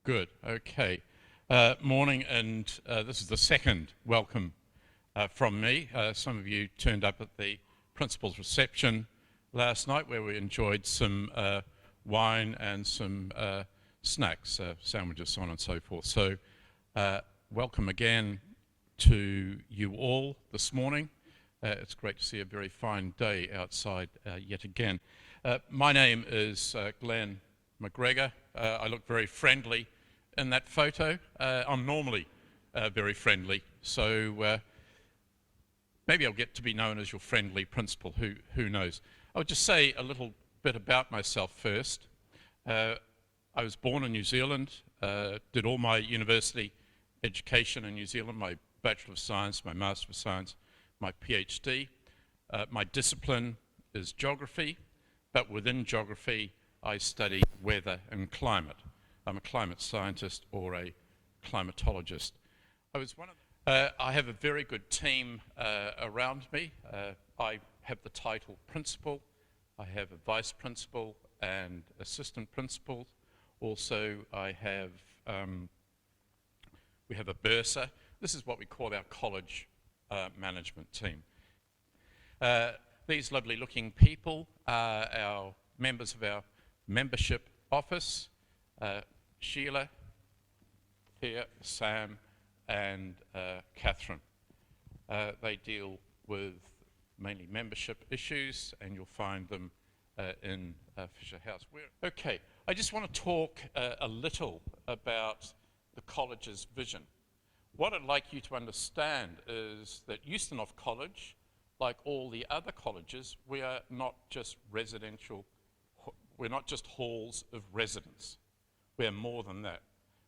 Good, okay. Morning, and this is the second welcome from me. Some of you turned up at the principal's reception last night where we enjoyed some wine and some snacks, sandwiches, so on and so forth. So welcome again to you all this morning. It's great to see a very fine day outside yet again. My name is Glenn McGregor. I look very friendly in that photo. I'm normally very friendly, so maybe I'll get to be known as your friendly principal, who knows. I'll just say a little bit about myself first. I was born in New Zealand, did all my university education in New Zealand, my Bachelor of Science, my Master of Science, my PhD. My discipline is geography, but within geography I study weather and climate. I'm a climate scientist or a climatologist. I have a very good team around me. I have the title principal. I have a vice principal and assistant principal. Also, we have a bursar. This is what we call our college management team. These lovely looking people are our members of our membership office. Sheila here, Sam and Catherine. They deal with mainly membership issues, and you'll find them in Fisher House. Okay, I just want to talk a little about the college's vision. What I'd like you to understand is that Ustinov College, like all the other colleges, we are not just residential, we're not just halls of residence. We are more than that.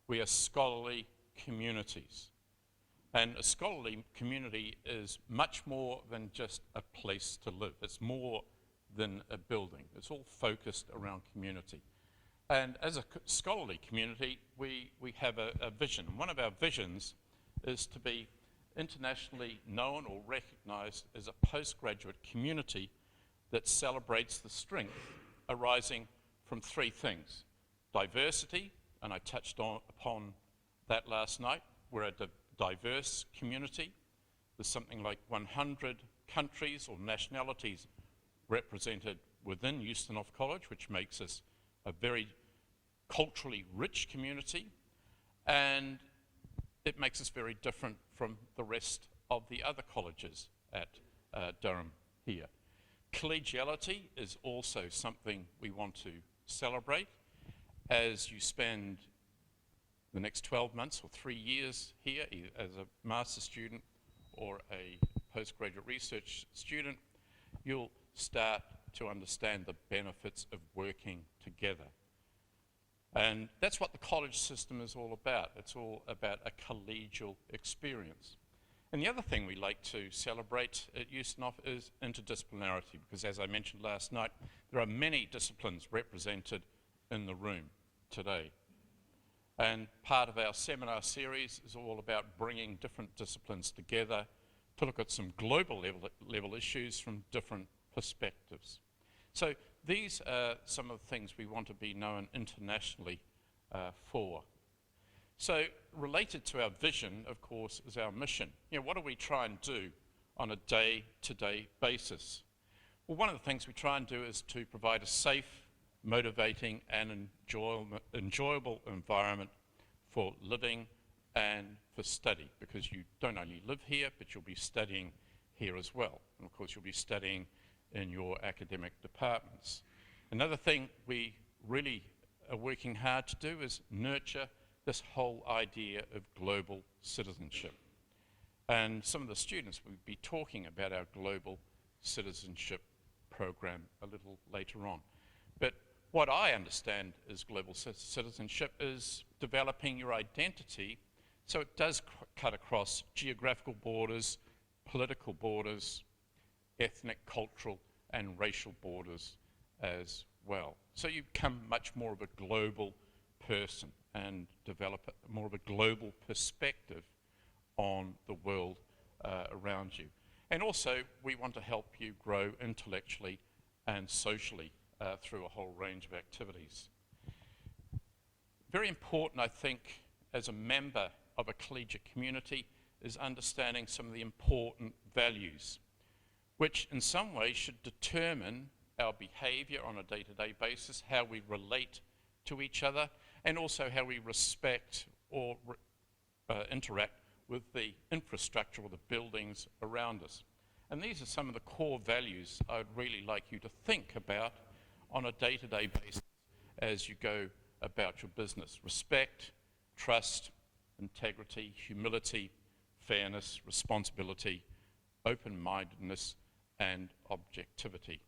We are scholarly communities. And a scholarly community is much more than just a place to live. It's more than a building. It's all focused around community. And as a scholarly community, we have a vision. And one of our visions is to be internationally known or recognized as a postgraduate community that celebrates the strength arising from three things. Diversity, and I touched upon that last night. We're a diverse community. There's something like 100 countries or nationalities represented within Ustinov College, which makes us a very culturally rich community, and it makes us very different from the rest of the other colleges at Durham here. Collegiality is also something we want to celebrate. As you spend the next 12 months or 3 years here, either as a master's student or a postgraduate research student, you'll start to understand the benefits of working together. And that's what the college system is all about. It's all about a collegial experience. And the other thing we like to celebrate at Ustinov is interdisciplinarity, because as I mentioned last night, there are many disciplines represented in the room today. And part of our seminar series is all about bringing different disciplines together to look at some global level issues from different perspectives. So these are some of the things we want to be known internationally for. So related to our vision, of course, is our mission. What do we try and do on a day-to-day basis? Well, one of the things we try and do is to provide a safe, motivating and enjoyable environment for living and for study, because you don't only live here, but you'll be studying here as well. And of course, you'll be studying in your academic departments. Another thing we really are working hard to do is nurture this whole idea of global citizenship. And some of the students will be talking about our Global Citizenship Programme a little later on. But what I understand as global citizenship is developing your identity so it does cut across geographical borders, political borders, ethnic, cultural and racial borders as well. So you become much more of a global person and develop more of a global perspective on the world around you. And also we want to help you grow intellectually and socially through a whole range of activities. very important, I think, as a member of a collegiate community is understanding some of the important values, which in some ways should determine our behaviour on a day-to-day basis, how we relate to each other, and also how we respect or interact with the infrastructure or the buildings around us. And these are some of the core values I would really like you to think about on a day-to-day basis as you go about your business. Respect, trust, integrity, humility, fairness, responsibility, open-mindedness, and objectivity.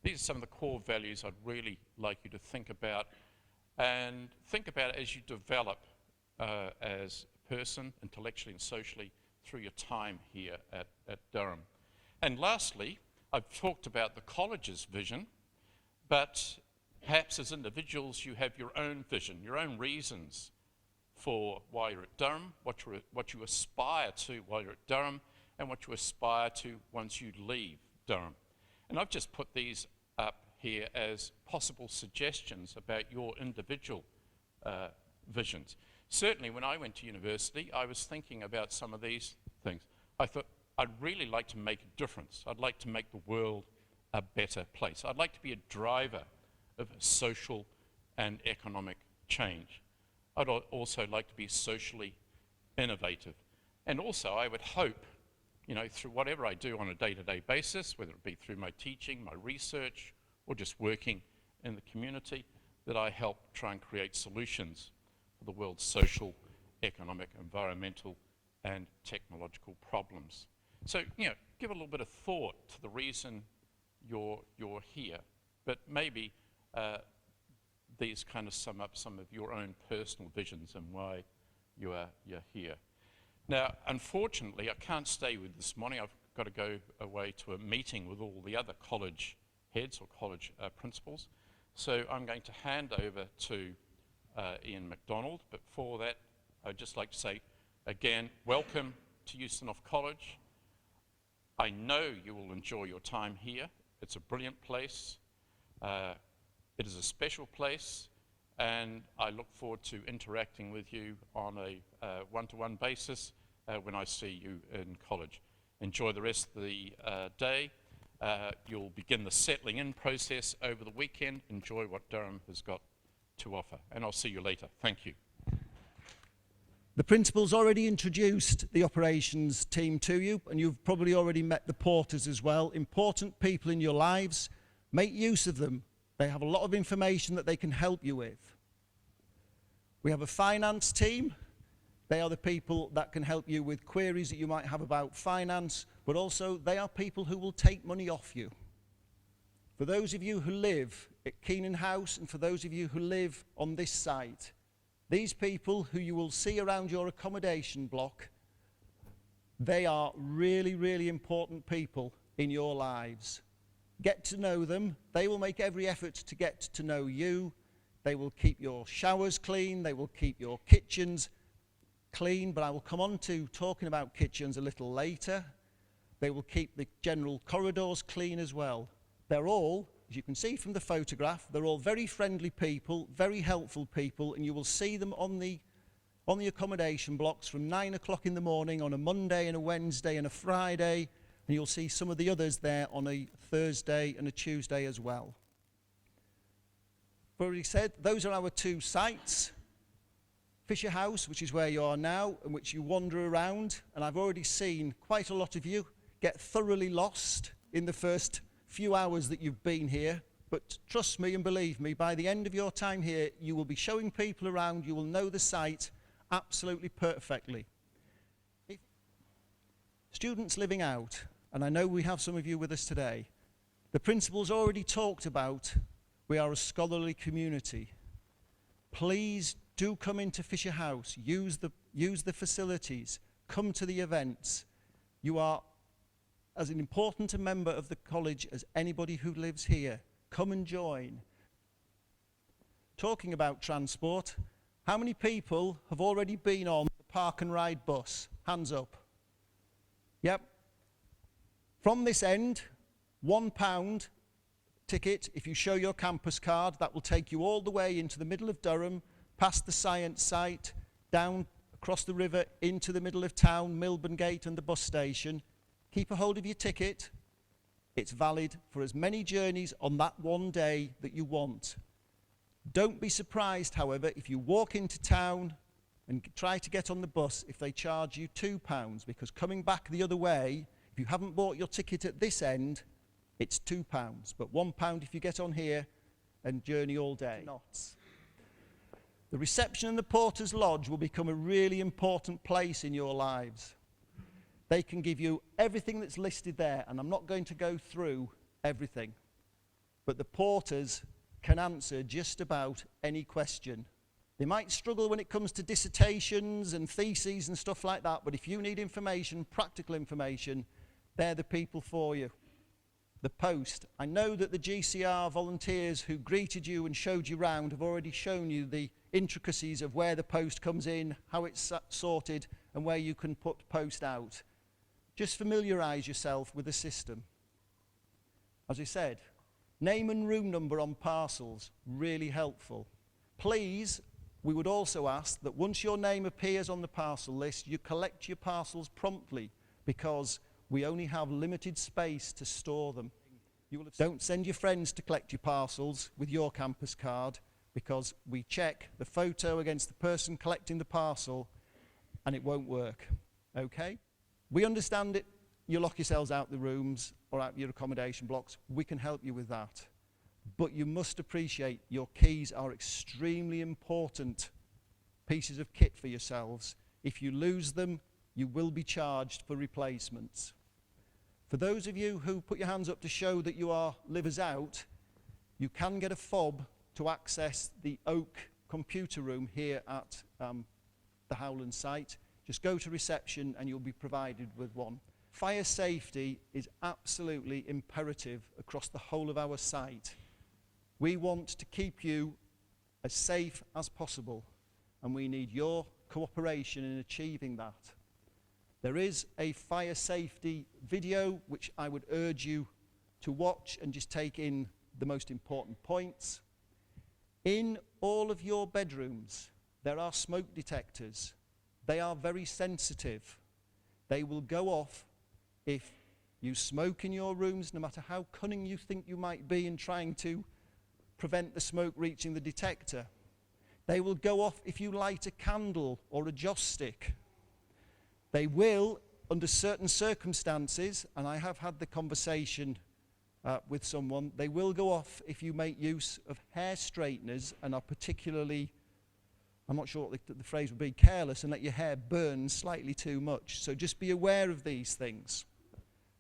These are some of the core values I'd really like you to think about, and think about as you develop as a person, intellectually and socially, through your time here at Durham. And lastly, I've talked about the college's vision, but perhaps as individuals you have your own vision, your own reasons for why you're at Durham, what you aspire to while you're at Durham, and what you aspire to once you leave Durham. And I've just put these up here as possible suggestions about your individual visions. Certainly when I went to university, I was thinking about some of these things. I thought, I'd really like to make a difference. I'd like to make the world a better place. I'd like to be a driver of social and economic change. I'd also like to be socially innovative. And also I would hope, you know, through whatever I do on a day-to-day basis, whether it be through my teaching, my research, or just working in the community, that I help try and create solutions for the world's social, economic, environmental, and technological problems. So, you know, give a little bit of thought to the reason you're here, but maybe these kind of sum up some of your own personal visions and why you're here. Now, unfortunately, I can't stay with this morning. I've got to go away to a meeting with all the other college heads or college principals. So I'm going to hand over to Ian MacDonald, but for that, I'd just like to say, again, welcome to Ustinov College. I know you will enjoy your time here. It's a brilliant place. It is a special place, and I look forward to interacting with you on a one-to-one basis when I see you in college. Enjoy the rest of the day. You'll begin the settling in process over the weekend. Enjoy what Durham has got to offer, and I'll see you later. Thank you. The principal's already introduced the operations team to you, and you've probably already met the porters as well. Important people in your lives. Make use of them. They have a lot of information that they can help you with. We have a finance team. They are the people that can help you with queries that you might have about finance, but also they are people who will take money off you. For those of you who live at Keenan House, and for those of you who live on this site, these people who you will see around your accommodation block, they are really, really important people in your lives. Get to know them. They will make every effort to get to know you. They will keep your showers clean. They will keep your kitchens clean, but I will come on to talking about kitchens a little later. They will keep the general corridors clean as well. They're all, as you can see from the photograph, they're all very friendly people, very helpful people, and you will see them on the accommodation blocks from 9 o'clock in the morning on a Monday and a Wednesday and a Friday, and you'll see some of the others there on a Thursday and a Tuesday as well. I've already said, those are our two sites. Fisher House, which is where you are now, and which you wander around, and I've already seen quite a lot of you get thoroughly lost in the first few hours that you've been here, but trust me and believe me, by the end of your time here, you will be showing people around, you will know the site absolutely perfectly. Students living out, and I know we have some of you with us today, the principal's already talked about we are a scholarly community. Please do come into Fisher House, use the facilities, come to the events. You are as an important a member of the college as anybody who lives here. Come and join. Talking about transport, how many people have already been on the park and ride bus? Hands up. Yep. From this end, £1 ticket, if you show your campus card, that will take you all the way into the middle of Durham past the science site, down across the river into the middle of town, Milburn Gate and the bus station. Keep a hold of your ticket. It's valid for as many journeys on that one day that you want. Don't be surprised, however, if you walk into town and try to get on the bus if they charge you £2, because coming back the other way, if you haven't bought your ticket at this end, it's £2, but £1 if you get on here and journey all day. The reception and the porter's lodge will become a really important place in your lives. They can give you everything that's listed there, and I'm not going to go through everything, but the porters can answer just about any question. They might struggle when it comes to dissertations and theses and stuff like that, but if you need information, practical information, they're the people for you. The post. I know that the GCR volunteers who greeted you and showed you round have already shown you the intricacies of where the post comes in, how it's sorted, and where you can put post out. Just familiarise yourself with the system. As I said, name and room number on parcels, really helpful. Please, we would also ask that once your name appears on the parcel list, you collect your parcels promptly, because we only have limited space to store them. Don't send your friends to collect your parcels with your campus card, because we check the photo against the person collecting the parcel and it won't work. Okay? We understand it. You lock yourselves out the rooms or out your accommodation blocks. We can help you with that. But you must appreciate your keys are extremely important pieces of kit for yourselves. If you lose them, you will be charged for replacements. For those of you who put your hands up to show that you are livers out, you can get a fob to access the Oak computer room here at the Howland site. Just go to reception and you'll be provided with one. Fire safety is absolutely imperative across the whole of our site. We want to keep you as safe as possible, and we need your cooperation in achieving that. There is a fire safety video which I would urge you to watch and just take in the most important points. In all of your bedrooms, there are smoke detectors. They are very sensitive. They will go off if you smoke in your rooms, no matter how cunning you think you might be in trying to prevent the smoke reaching the detector. They will go off if you light a candle or a joss stick. They will, under certain circumstances, and I have had the conversation with someone, they will go off if you make use of hair straighteners and are particularly, I'm not sure what the phrase would be, careless and let your hair burn slightly too much. So just be aware of these things,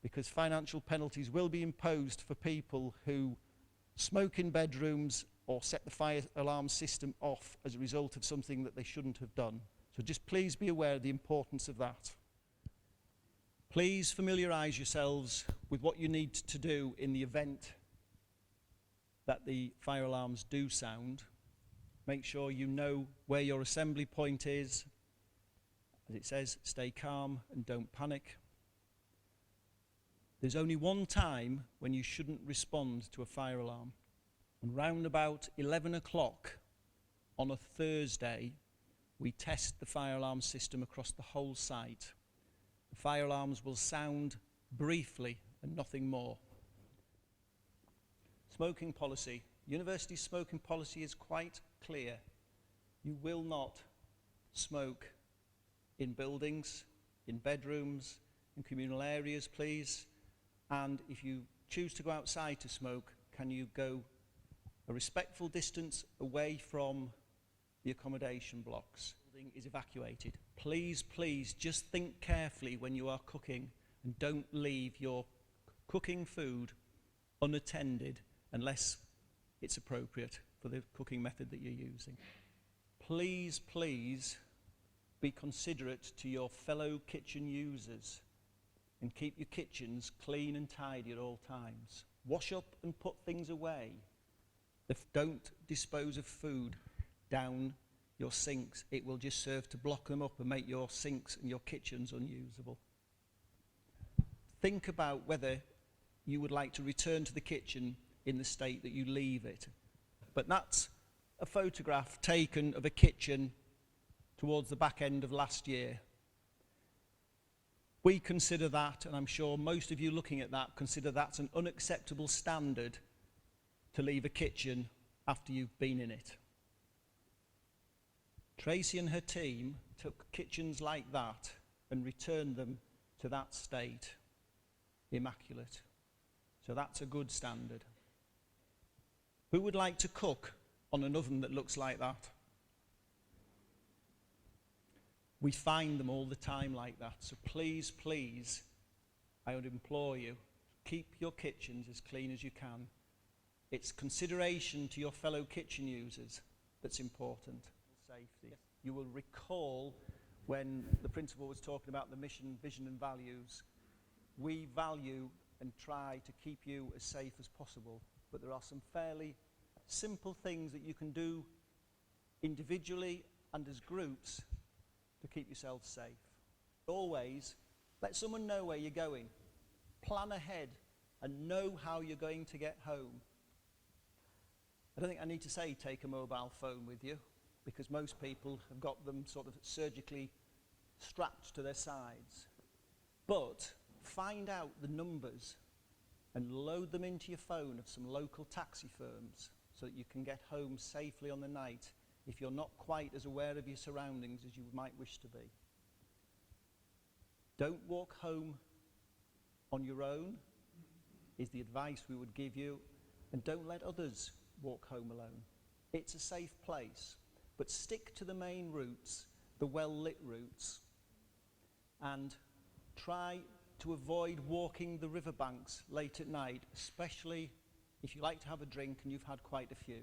because financial penalties will be imposed for people who smoke in bedrooms or set the fire alarm system off as a result of something that they shouldn't have done. So just please be aware of the importance of that. Please familiarise yourselves with what you need to do in the event that the fire alarms do sound. Make sure you know where your assembly point is. As it says, stay calm and don't panic. There's only one time when you shouldn't respond to a fire alarm. And round about 11 o'clock on a Thursday, we test the fire alarm system across the whole site. The fire alarms will sound briefly and nothing more. Smoking policy. University smoking policy is quite clear. You will not smoke in buildings, in bedrooms, in communal areas, please. And if you choose to go outside to smoke, can you go a respectful distance away from the accommodation blocks? The building is evacuated. Please, please, just think carefully when you are cooking and don't leave your cooking food unattended unless it's appropriate for the cooking method that you're using. Please, please be considerate to your fellow kitchen users and keep your kitchens clean and tidy at all times. Wash up and put things away. Don't dispose of food down your sinks. It will just serve to block them up and make your sinks and your kitchens unusable. Think about whether you would like to return to the kitchen in the state that you leave it. But that's a photograph taken of a kitchen towards the back end of last year. We consider that, and I'm sure most of you looking at that consider that's an unacceptable standard to leave a kitchen after you've been in it. Tracy and her team took kitchens like that and returned them to that state, immaculate. So that's a good standard. Who would like to cook on an oven that looks like that? We find them all the time like that. So please, please, I would implore you, keep your kitchens as clean as you can. It's consideration to your fellow kitchen users that's important. Safety. You will recall when the principal was talking about the mission, vision and values. We value and try to keep you as safe as possible, but there are some fairly simple things that you can do individually and as groups to keep yourselves safe. Always let someone know where you're going. Plan ahead and know how you're going to get home. I don't think I need to say take a mobile phone with you, because most people have got them sort of surgically strapped to their sides. But find out the numbers and load them into your phone of some local taxi firms so that you can get home safely on the night if you're not quite as aware of your surroundings as you might wish to be. Don't walk home on your own, is the advice we would give you, and don't let others walk home alone. It's a safe place, but stick to the main routes, the well-lit routes, and try to avoid walking the riverbanks late at night, especially if you like to have a drink and you've had quite a few.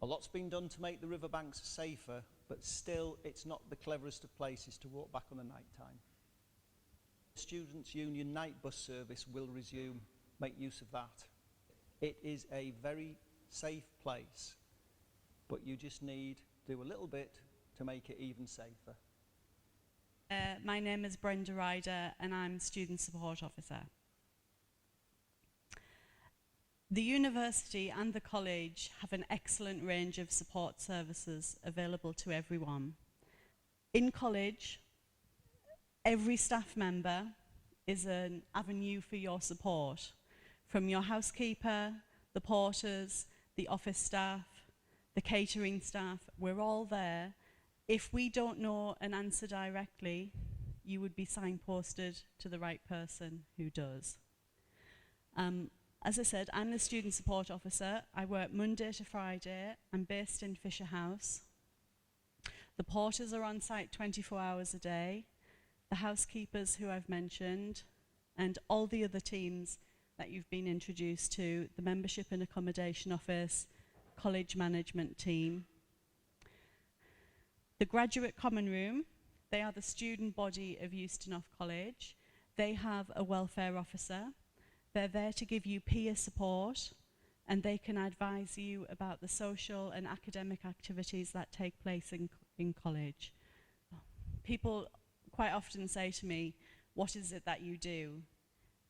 A lot's been done to make the riverbanks safer, but still it's not the cleverest of places to walk back on the night time. Students' Union night bus service will resume. Make use of that. It is a very safe place, but you just need to do a little bit to make it even safer. My name is Brenda Ryder and I'm Student Support Officer. The university and the college have an excellent range of support services available to everyone. In college, every staff member is an avenue for your support, from your housekeeper, the porters, the office staff, the catering staff. We're all there. If we don't know an answer directly, you would be signposted to the right person who does. As I said, I'm the Student Support Officer. I work Monday to Friday. I'm based in Fisher House. The porters are on site 24 hours a day. The housekeepers who I've mentioned, and all the other teams that you've been introduced to, the Membership and Accommodation Office, College Management Team. The Graduate Common Room, they are the student body of Ustinov College. They have a welfare officer. They're there to give you peer support, and they can advise you about the social and academic activities that take place in college. People quite often say to me, what is it that you do?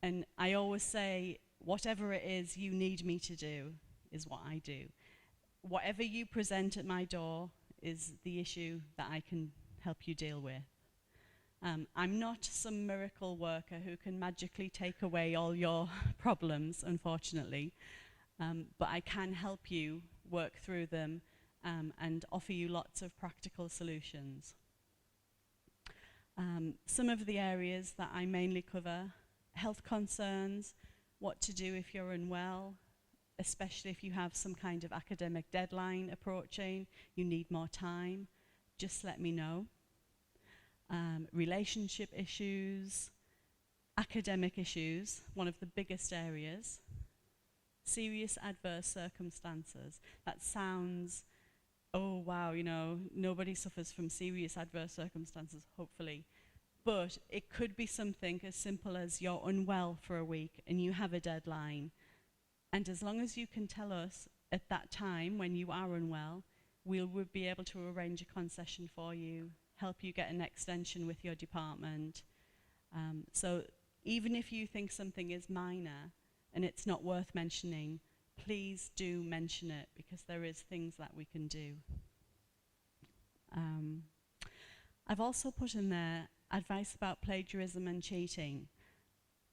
And I always say, whatever it is you need me to do is what I do. Whatever you present at my door is the issue that I can help you deal with. I'm not some miracle worker who can magically take away all your problems, unfortunately, but I can help you work through them and offer you lots of practical solutions. Some of the areas that I mainly cover: health concerns, what to do if you're unwell, especially if you have some kind of academic deadline approaching, you need more time, just let me know. Relationship issues, academic issues, one of the biggest areas. Serious adverse circumstances. That sounds, oh wow, you know, nobody suffers from serious adverse circumstances, hopefully. But it could be something as simple as you're unwell for a week and you have a deadline. And as long as you can tell us at that time when you are unwell, we'll be able to arrange a concession for you, help you get an extension with your department. So even if you think something is minor and it's not worth mentioning, please do mention it, because there is things that we can do. I've also put in there advice about plagiarism and cheating.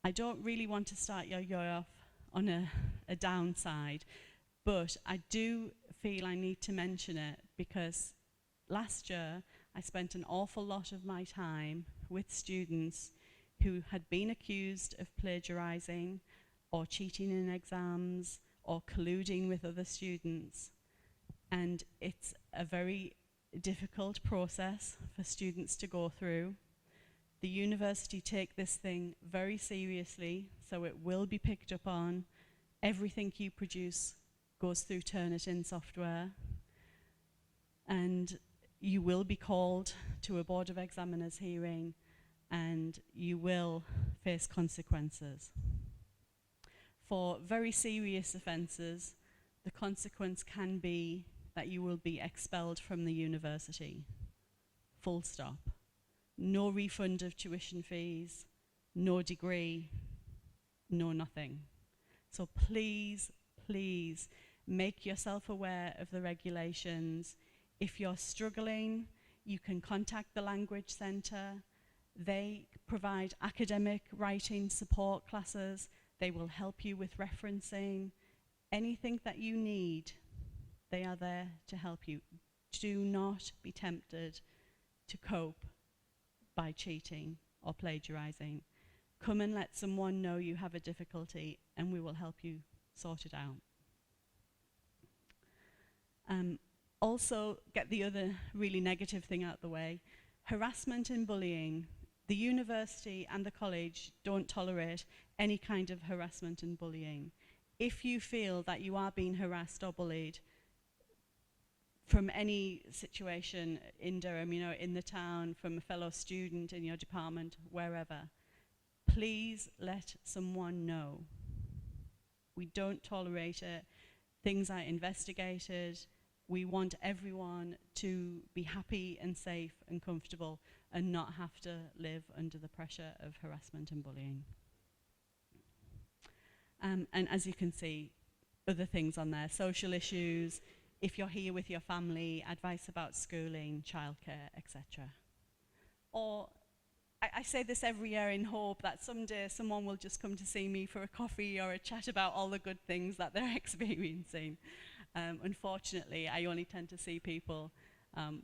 I don't really want to start your year off on a downside, but I do feel I need to mention it, because last year I spent an awful lot of my time with students who had been accused of plagiarising or cheating in exams or colluding with other students. And it's a very difficult process for students to go through. The university take this thing very seriously, so it will be picked up on. Everything you produce goes through Turnitin software, and you will be called to a Board of Examiners hearing, and you will face consequences. For very serious offences, the consequence can be that you will be expelled from the university. Full stop. No refund of tuition fees, no degree, no nothing. So please, please make yourself aware of the regulations. If you're struggling, you can contact the Language Centre. They provide academic writing support classes. They will help you with referencing. Anything that you need, they are there to help you. Do not be tempted to cope by cheating or plagiarising. Come and let someone know you have a difficulty, and we will help you sort it out. Also, get the other really negative thing out the way. Harassment and bullying. The university and the college don't tolerate any kind of harassment and bullying. If you feel that you are being harassed or bullied from any situation in Durham, you know, in the town, from a fellow student in your department, wherever, please let someone know. We don't tolerate it. Things are investigated. We want everyone to be happy and safe and comfortable and not have to live under the pressure of harassment and bullying. And as you can see, other things on there, social issues, if you're here with your family, advice about schooling, childcare, etc. Or I say this every year in hope that someday someone will just come to see me for a coffee or a chat about all the good things that they're experiencing. Unfortunately, I only tend to see people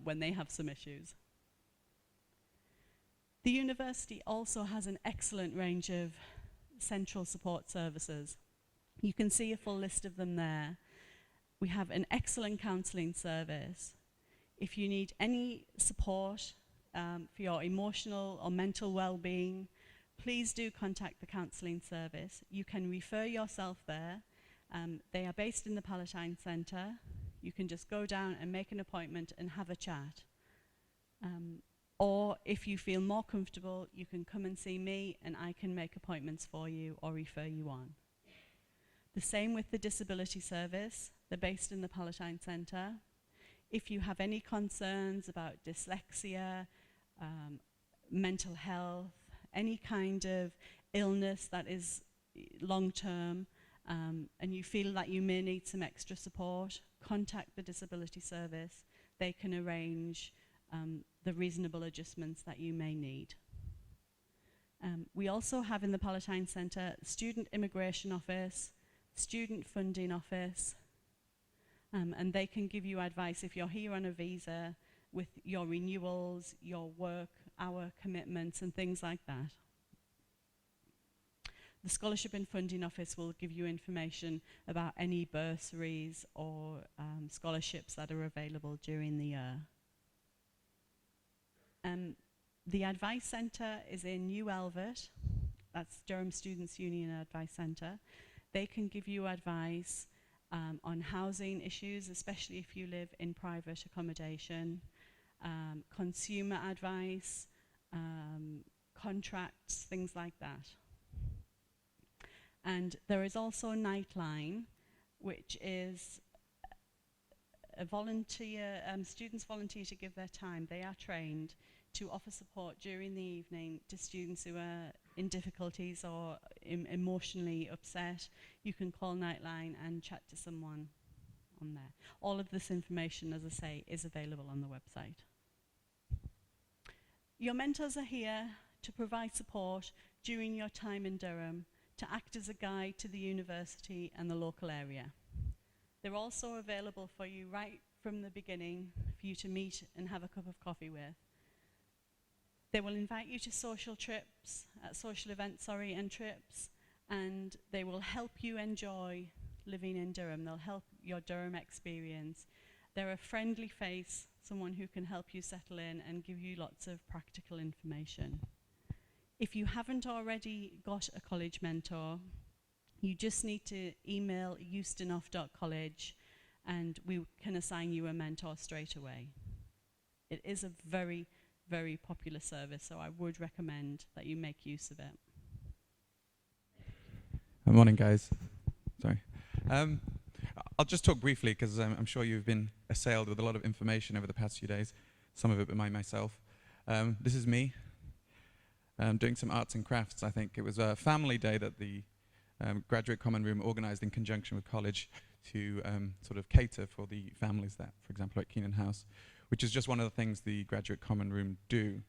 when they have some issues. The university also has an excellent range of central support services. You can see a full list of them there. We have an excellent counselling service. If you need any support for your emotional or mental well-being, please do contact the counselling service. You can refer yourself there. They are based in the Palatine Centre. You can just go down and make an appointment and have a chat. Or if you feel more comfortable, you can come and see me and I can make appointments for you or refer you on. The same with the disability service. They're based in the Palatine Centre. If you have any concerns about dyslexia, mental health, any kind of illness that is long-term, and you feel that you may need some extra support, contact the disability service. They can arrange the reasonable adjustments that you may need. We also have in the Palatine Centre Student Immigration Office, Student Funding Office, and they can give you advice if you're here on a visa with your renewals, your work, hour commitments and things like that. The Scholarship and Funding Office will give you information about any bursaries or scholarships that are available during the year. The Advice Centre is in New Elvert. That's Durham Students' Union Advice Centre. They can give you advice on housing issues, especially if you live in private accommodation, consumer advice, contracts, things like that. And there is also Nightline, which is a volunteer, students volunteer to give their time. They are trained to offer support during the evening to students who are in difficulties or emotionally upset, you can call Nightline and chat to someone on there. All of this information, as I say, is available on the website. Your mentors are here to provide support during your time in Durham, to act as a guide to the university and the local area. They're also available for you right from the beginning for you to meet and have a cup of coffee with. They will invite you to social events and trips, and they will help you enjoy living in Durham. They'll help your Durham experience. They're a friendly face, someone who can help you settle in and give you lots of practical information. If you haven't already got a college mentor, you just need to email ustinov.college and we can assign you a mentor straight away. It is a very, very popular service, so I would recommend that you make use of it. Good morning, guys. Sorry. I'll just talk briefly because I'm sure you've been assailed with a lot of information over the past few days, some of it by myself. This is me doing some arts and crafts, I think. It was a family day that the Graduate Common Room organised in conjunction with college to sort of cater for the families that, for example, at Keenan House, which is just one of the things the Graduate Common Room do.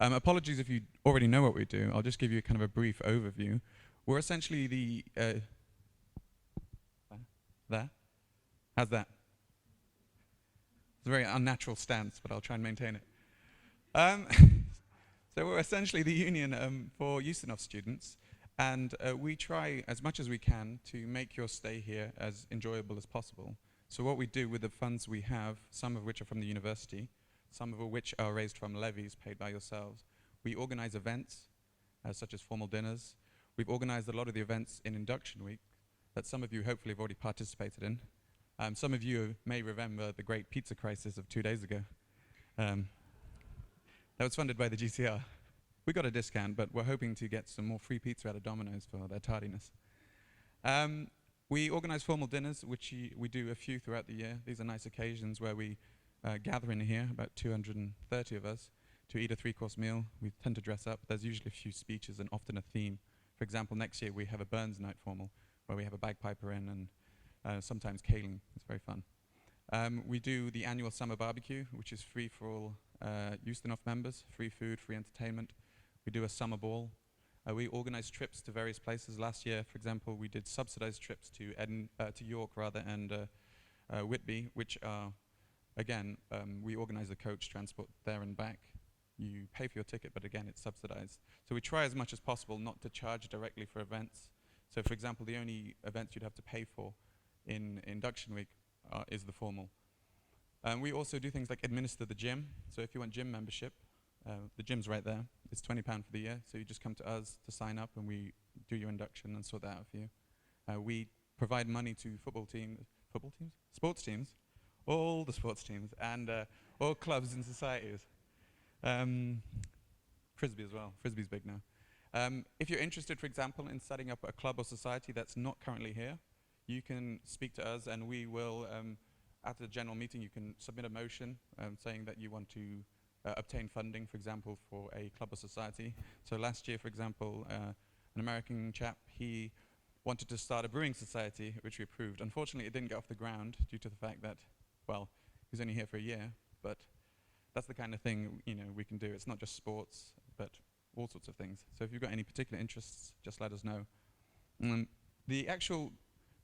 Apologies if you already know what we do. I'll just give you kind of a brief overview. We're essentially the... there? How's that? It's a very unnatural stance, but I'll try and maintain it. So we're essentially the union for Ustinov students, and we try as much as we can to make your stay here as enjoyable as possible. So what we do with the funds we have, some of which are from the university, some of which are raised from levies paid by yourselves, we organize events such as formal dinners. We've organized a lot of the events in Induction Week that some of you hopefully have already participated in. Some of you may remember the great pizza crisis of 2 days ago. That was funded by the GCR. We got a discount, but we're hoping to get some more free pizza out of Domino's for their tardiness. We organize formal dinners, which we do a few throughout the year. These are nice occasions where we gather in here, about 230 of us, to eat a 3-course meal. We tend to dress up. There's usually a few speeches and often a theme. For example, next year we have a Burns night formal, where we have a bagpiper in and sometimes Kaling. It's very fun. We do the annual summer barbecue, which is free for all Ustinov members, free food, free entertainment. We do a summer ball. We organize trips to various places. Last year, for example, we did subsidized trips to York and Whitby, which are, again, we organize the coach transport there and back. You pay for your ticket, but again, it's subsidized. So we try as much as possible not to charge directly for events. So for example, the only events you'd have to pay for in Induction Week is the formal. We also do things like administer the gym. So if you want gym membership, the gym's right there. It's £20 for the year, so you just come to us to sign up and we do your induction and sort that out for you. We provide money to sports teams, all the sports teams, and all clubs and societies. Frisbee as well. Frisbee's big now. If you're interested, for example, in setting up a club or society that's not currently here, you can speak to us and we will, at the general meeting, you can submit a motion saying that you want to obtain funding, for example, for a club or society. So last year, for example, an American chap, he wanted to start a brewing society, which we approved. Unfortunately, it didn't get off the ground due to the fact that, well, he was only here for a year, but that's the kind of thing we can do. It's not just sports, but all sorts of things. So if you've got any particular interests, just let us know. The actual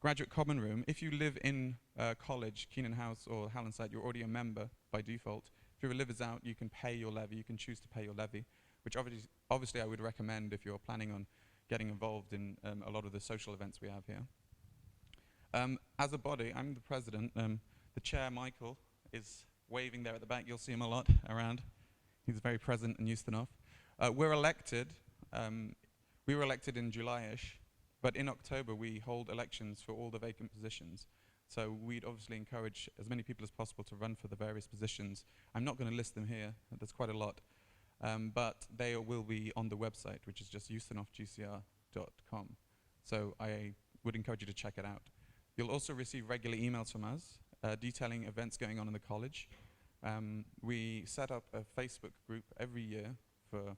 Graduate Common Room, if you live in college, Keenan House or Hallenstead, you're already a member by default. If your liver's out, you can pay your levy. You can choose to pay your levy, which obviously I would recommend if you're planning on getting involved in a lot of the social events we have here. As a body, I'm the president. The chair, Michael, is waving there at the back. You'll see him a lot around. He's very present in Ustinov. We're elected. We were elected in July-ish, but in October we hold elections for all the vacant positions. So we'd obviously encourage as many people as possible to run for the various positions. I'm not going to list them here. There's quite a lot. But they will be on the website, which is just ustinovgcr.com. So I would encourage you to check it out. You'll also receive regular emails from us detailing events going on in the college. We set up a Facebook group every year for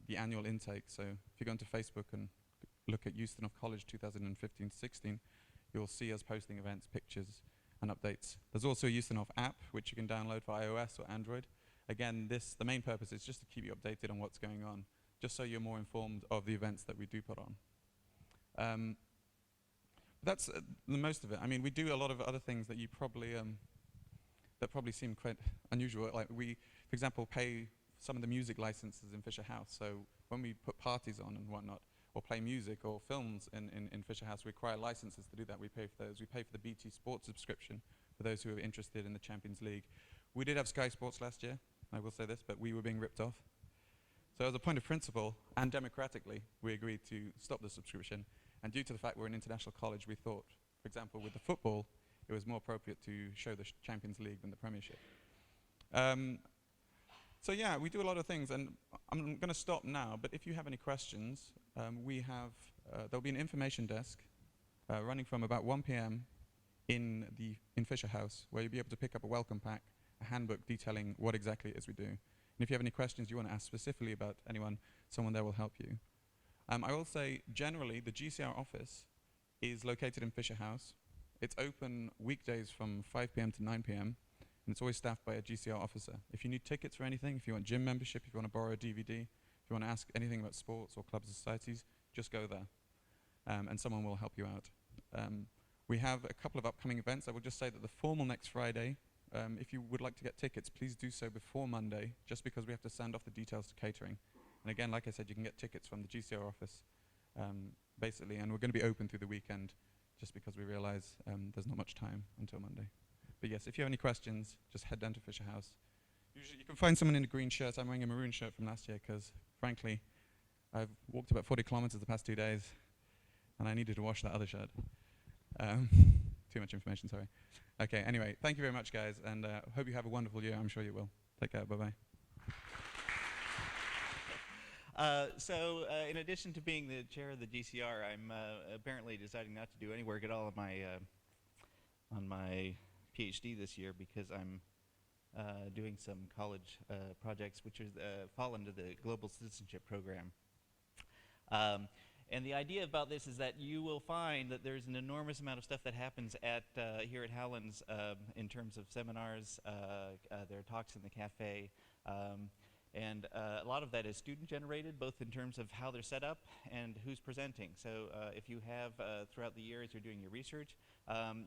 the annual intake. So if you go into Facebook and look at Ustinov College 2015-16, you'll see us posting events, pictures, and updates. There's also a Ustinov app, which you can download for iOS or Android. Again, the main purpose is just to keep you updated on what's going on, just so you're more informed of the events that we do put on. That's the most of it. I mean, we do a lot of other things that you probably that probably seem quite unusual. Like we, for example, pay some of the music licenses in Fisher House. So when we put parties on and whatnot, or play music or films in Fisher House, we require licenses to do that. We pay for those. We pay for the BT Sports subscription for those who are interested in the Champions League. We did have Sky Sports last year, I will say this, but we were being ripped off. So as a point of principle, and democratically, we agreed to stop the subscription. And due to the fact we're an international college, we thought, for example, with the football, it was more appropriate to show the Champions League than the Premiership. So yeah, we do a lot of things, and I'm going to stop now, but if you have any questions, there'll be an information desk running from about 1 p.m. in Fisher House, where you'll be able to pick up a welcome pack, a handbook detailing what exactly it is we do. And if you have any questions you want to ask specifically about anyone, someone there will help you. I will say, generally, the GCR office is located in Fisher House. It's open weekdays from 5 p.m. to 9 p.m., and it's always staffed by a GCR officer. If you need tickets for anything, if you want gym membership, if you want to borrow a DVD, if you want to ask anything about sports or clubs or societies, just go there, and someone will help you out. We have a couple of upcoming events. I will just say that the formal next Friday, if you would like to get tickets, please do so before Monday, just because we have to send off the details to catering. And again, like I said, you can get tickets from the GCR office, basically, and we're going to be open through the weekend, just because we realize there's not much time until Monday. But yes, if you have any questions, just head down to Fisher House. Usually you can find someone in a green shirt. I'm wearing a maroon shirt from last year because, frankly, I've walked about 40 kilometers the past 2 days, and I needed to wash that other shirt. Too much information, sorry. Okay, anyway, thank you very much, guys, and hope you have a wonderful year. I'm sure you will. Take care, bye-bye. In addition to being the chair of the GCR, I'm apparently deciding not to do any work at all on my PhD this year because I'm doing some college projects which fall under the Global Citizenship Programme. And the idea about this is that you will find that there's an enormous amount of stuff that happens here at Howland's in terms of seminars, there are talks in the cafe, and a lot of that is student-generated, both in terms of how they're set up and who's presenting. So if you have, throughout the year as you're doing your research,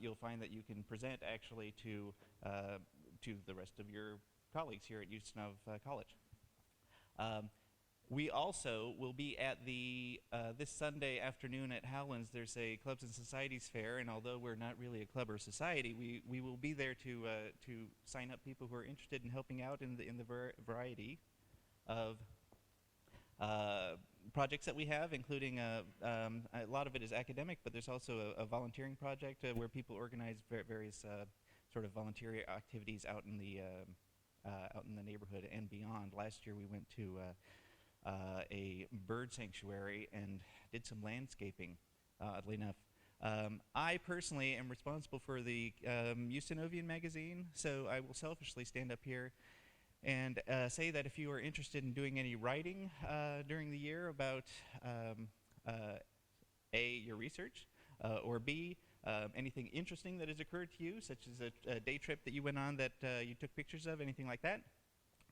you'll find that you can present actually to the rest of your colleagues here at Ustinov College. We also will be at this Sunday afternoon at Howland's. There's a Clubs and Societies fair, and although we're not really a club or society, we will be there to sign up people who are interested in helping out in the variety of projects that we have, including a lot of it is academic, but there's also a volunteering project where people organize various sort of volunteer activities out in the neighborhood and beyond. Last year we went to a bird sanctuary and did some landscaping, oddly enough. I personally am responsible for the Ustinovian magazine, so I will selfishly stand up here and say that if you are interested in doing any writing during the year about A, your research, or B, anything interesting that has occurred to you, such as a day trip that you went on that you took pictures of, anything like that,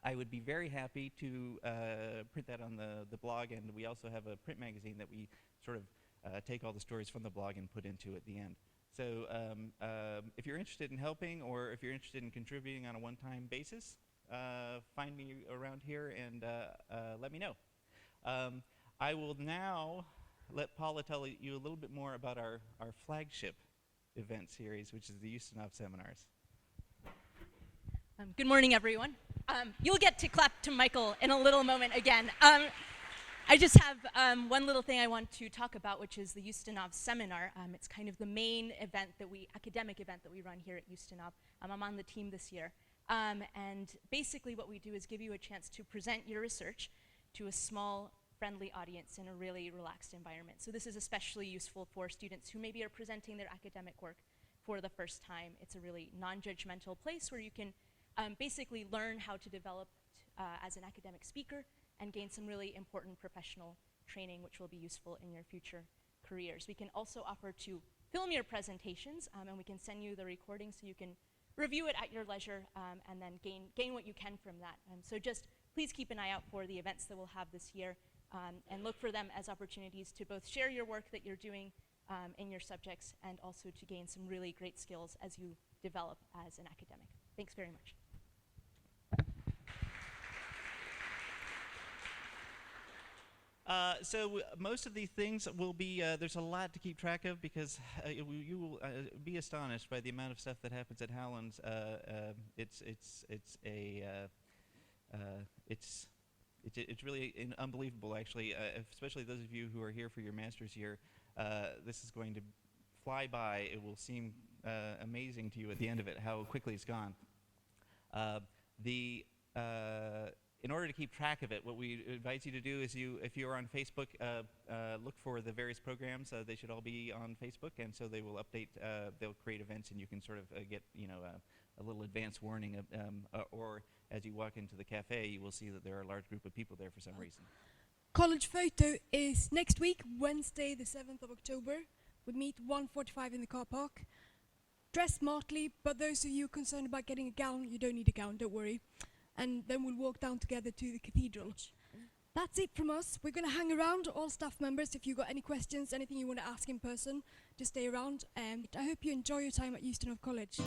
I would be very happy to print that on the blog, and we also have a print magazine that we sort of take all the stories from the blog and put into at the end. So if you're interested in helping, or if you're interested in contributing on a one-time basis, find me around here and let me know. I will now let Paula tell you a little bit more about our flagship event series, which is the Ustinov Seminars. Good morning, everyone. You'll get to clap to Michael in a little moment again. I just have one little thing I want to talk about, which is the Ustinov Seminar. It's kind of the main event academic event that we run here at Ustinov. I'm on the team this year. And basically what we do is give you a chance to present your research to a small, friendly audience in a really relaxed environment. So this is especially useful for students who maybe are presenting their academic work for the first time. It's a really non-judgmental place where you can basically learn how to develop as an academic speaker and gain some really important professional training which will be useful in your future careers. We can also offer to film your presentations, and we can send you the recording so you can review it at your leisure, and then gain what you can from that. So just please keep an eye out for the events that we'll have this year, and look for them as opportunities to both share your work that you're doing in your subjects, and also to gain some really great skills as you develop as an academic. Thanks very much. So most of these things will be, there's a lot to keep track of, because you will be astonished by the amount of stuff that happens at Howland's. It's really unbelievable, actually, especially those of you who are here for your master's year. This is going to fly by. It will seem amazing to you at the end of it how quickly it's gone. In order to keep track of it, what we advise you to do is, if you're on Facebook, look for the various programs. They should all be on Facebook, and so they will update. They'll create events, and you can sort of get a little advance warning. Or as you walk into the cafe, you will see that there are a large group of people there for some reason. College photo is next week, Wednesday the 7th of October. We meet 1:45 in the car park. Dress smartly, but those of you concerned about getting a gown, you don't need a gown, don't worry. And then we'll walk down together to the cathedral. That's it from us. We're going to hang around, all staff members. If you've got any questions, anything you want to ask in person, just stay around. And I hope you enjoy your time at Ustinov College.